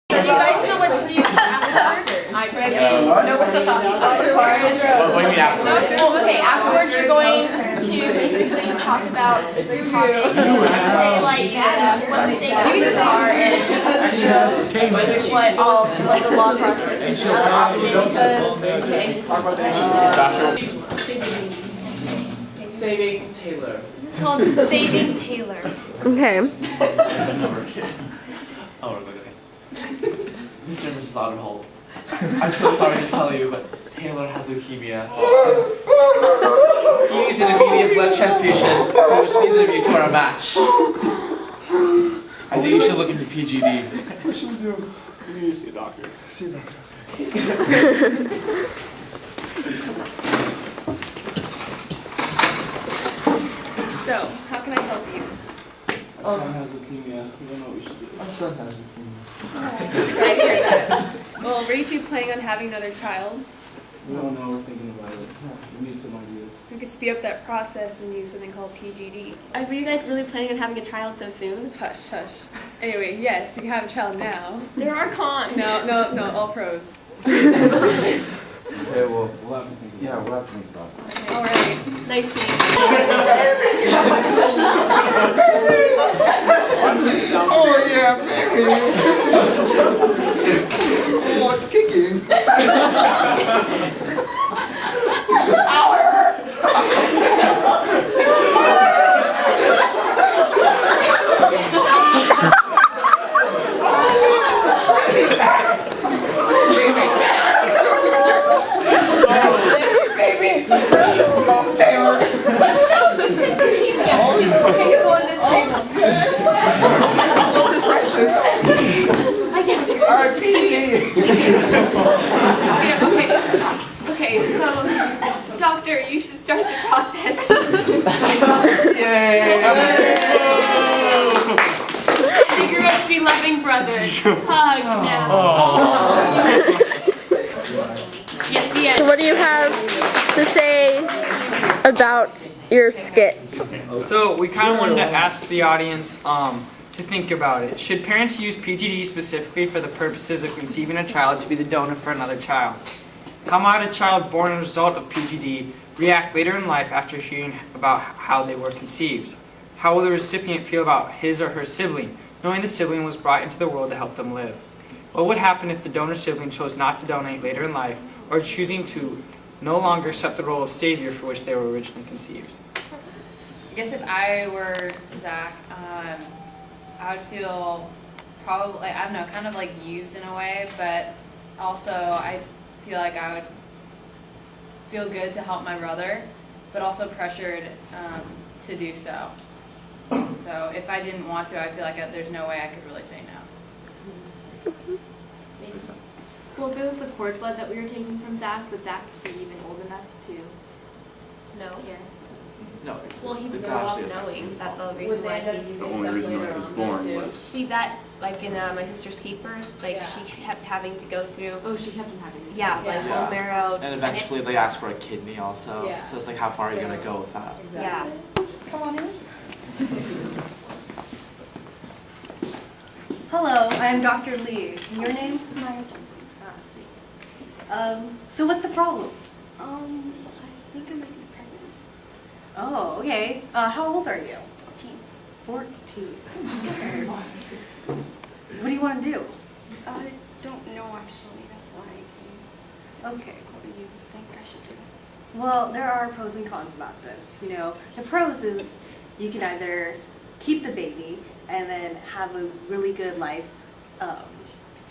Do you guys know what to use afterwards? No, what's the afterwards? What do you mean afterwards? Okay, afterwards you're going to basically talk about the topic. Say like what the stakeholders are and what all like the law process is. Saving Taylor. This is called Saving Taylor. Okay. Oh, okay. Mr. and Mrs. Otterhold, I'm so sorry to tell you, but Taylor has leukemia. He needs an immediate blood transfusion, which neither of you two are a match. I think you should look into PGD. What should we do? We need to see a doctor. See a doctor. So, how can I help you? Our son has leukemia. We don't know what we should do. My son has leukemia. Sorry to hear that. Well, were you two planning on having another child? We don't know. We're thinking about it. We need some ideas. So we could speed up that process and use something called PGD. Were you guys really planning on having a child so soon? Hush, hush. Anyway, yes, you can have a child now. There are cons. No, all pros. Okay, well, We'll have to think about it. yeah, we'll have to think about it. All right. Nice meeting Oh, yeah, baby. I'm so sorry. Oh, it's kicking. Ow, it hurts. Baby. Oh, Taylor. Okay, you go on this table. So precious. All right, PGD. Okay, so, doctor, you should start the process. Yay. So you're meant to be loving brothers. Hug now. Yes, the end. What do you have to say about your skit? So we kind of wanted to ask the audience to think about it. Should parents use PGD specifically for the purposes of conceiving a child to be the donor for another child? How might a child born as a result of PGD react later in life after hearing about how they were conceived? How will the recipient feel about his or her sibling, knowing the sibling was brought into the world to help them live? What would happen if the donor sibling chose not to donate later in life, or choosing to no longer accept the role of savior for which they were originally conceived? I guess if I were Zach, I would feel probably, I don't know, kind of like used in a way, but also I feel like I would feel good to help my brother, but also pressured to do so. So if I didn't want to, I feel like there's no way I could really say no. Well, if it was the cord blood that we were taking from Zach, would Zach be even old enough to No. care? No. Well, he would it grow up actually affect knowing that the Would reason they why end up he using The only stuff reason later I was on born too? was see that like in my sister's keeper, like Yeah. she kept having to go through Oh, she kept him having it. like Yeah. bone marrow, And eventually they ask for a kidney also. Yeah. So it's like, how far are you going to go with that? yeah. Come on in. Hello, I am Dr. Lee. And your name? Maya Johnson. So what's the problem? I think I might be pregnant. Oh, okay. How old are you? 14. 14. Okay. What do you want to do? I don't know actually. That's why I came. Okay. What do you think I should do? Well, there are pros and cons about this. You know, the pros is you can either keep the baby and then have a really good life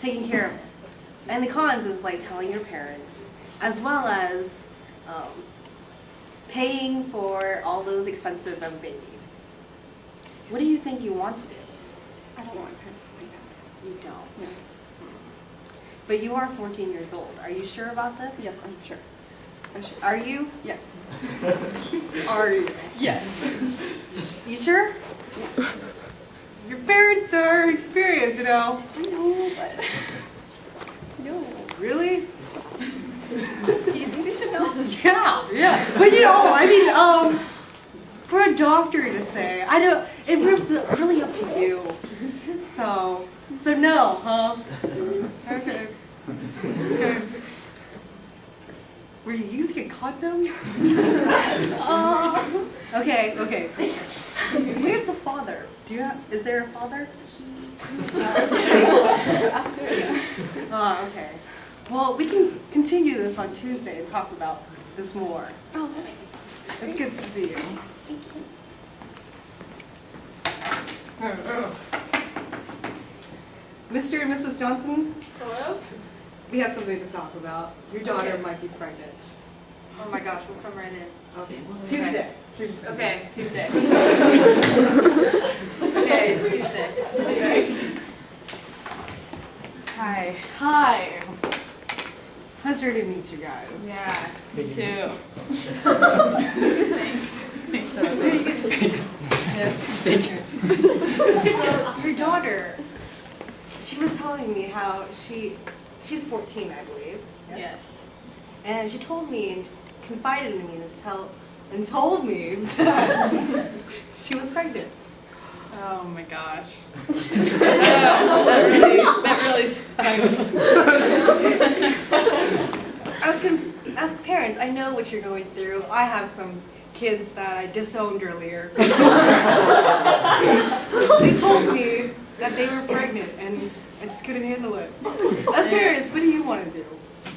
taking care of it. And the cons is like telling your parents, as well as paying for all those expensive of a baby. What do you think you want to do? I don't want my parents to find out. You don't. No. But you are 14 years old. Are you sure about this? Yes, I'm sure. I'm sure. Are you? Yes. Are you? Yes. You sure? Your parents are experienced, you know. I know, but no. Really? Do you think they should know? Yeah. But you know, I mean, for a doctor to say, I don't. It's really up to you. So no, huh? condom? Okay. Where's the father? Is there a father? Oh, okay. Well, we can continue this on Tuesday and talk about this more. Oh, it's good to see you. Mr. and Mrs. Johnson? Hello? We have something to talk about. Your daughter might be pregnant. Oh my gosh, we'll come right in. Okay. Tuesday. Okay, Tuesday. Okay, it's Tuesday. Okay. Hi. Pleasure to meet you guys. Yeah, me too. So, your daughter, she was telling me how she's 14, I believe. Yes. And she told me and confided in me and told me that she was pregnant. Oh my gosh. that really sucks. As parents, I know what you're going through. I have some kids that I disowned earlier. They told me that they were pregnant and I just couldn't handle it. As parents, what do you want to do?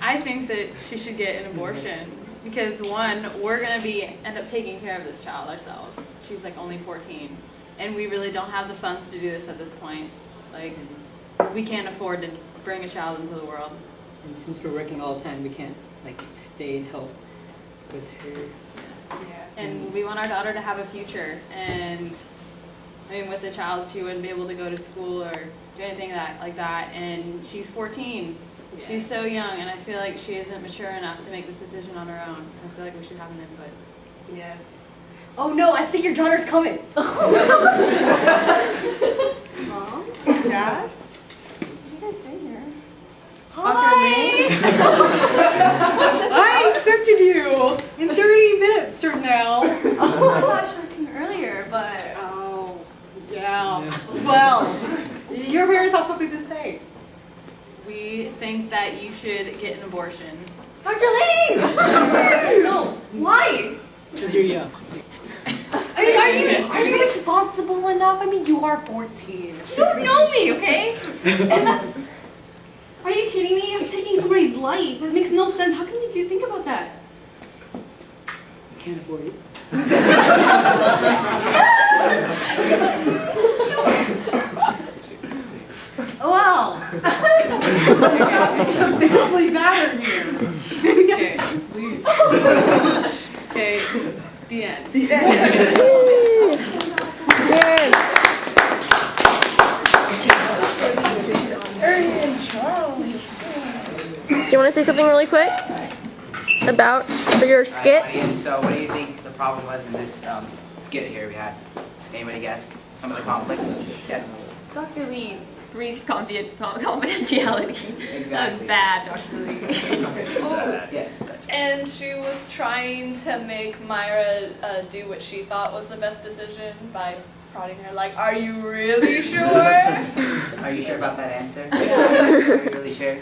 I think that she should get an abortion because one, we're gonna end up taking care of this child ourselves. She's like only 14, and we really don't have the funds to do this at this point. Like, we can't afford to bring a child into the world. And since we're working all the time, we can't like stay and help with her. Yes. And we want our daughter to have a future. And I mean, with the child, she wouldn't be able to go to school or do anything like that. And she's 14. Yes. She's so young, and I feel like she isn't mature enough to make this decision on her own. I feel like we should have an input. Yes. Oh no, I think your daughter's coming. Mom? Dad? What do you guys say here? Hi! I expected you in 30 minutes from now. Oh my gosh, I came earlier, but Oh, yeah. Well, your parents have something to say. We think that you should get an abortion. Dr. Lee! No, why? Because you're young. Are you responsible enough? I mean, you are 14. You don't know me, okay? And that's... Are you kidding me? I'm taking somebody's life. That makes no sense. How can you think about that? We can't afford it. Wow. Definitely matter here. Okay, leave. Okay, the end. Yay. Do you want to say something really quick about your skit? So what do you think the problem was in this skit here we had? Anybody guess? Some of the conflicts? Yes? Dr. Lee breached confidentiality. Exactly. That was bad, Dr. Lee. Yes. And she was trying to make Myra do what she thought was the best decision by prodding her like, are you really sure? Are you sure about that answer? Are you really sure?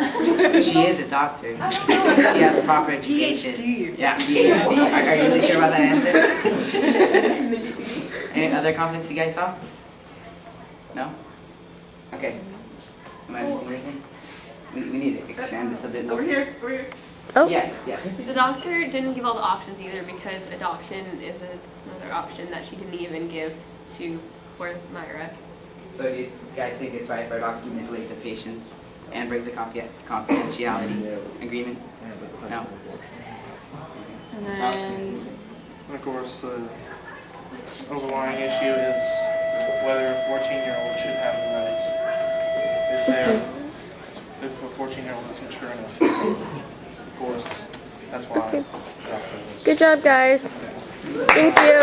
She is a doctor. She has proper education. PhD. Yeah, PhD. Are you really sure about that answer? Any other conflicts you guys saw? No? Okay. Am I missing anything? We need to expand this a bit more. Over here, over here. Oh. Yes, yes. The doctor didn't give all the options either because adoption is another option that she didn't even give to poor Myra. So do you guys think it's right for a doctor to manipulate the patients and break the confidentiality agreement? No? And then, And of course, the overlying issue is whether a 14-year-old should have the rights. If a 14-year-old is mature enough to of course, that's why. Good job, guys. Thank you.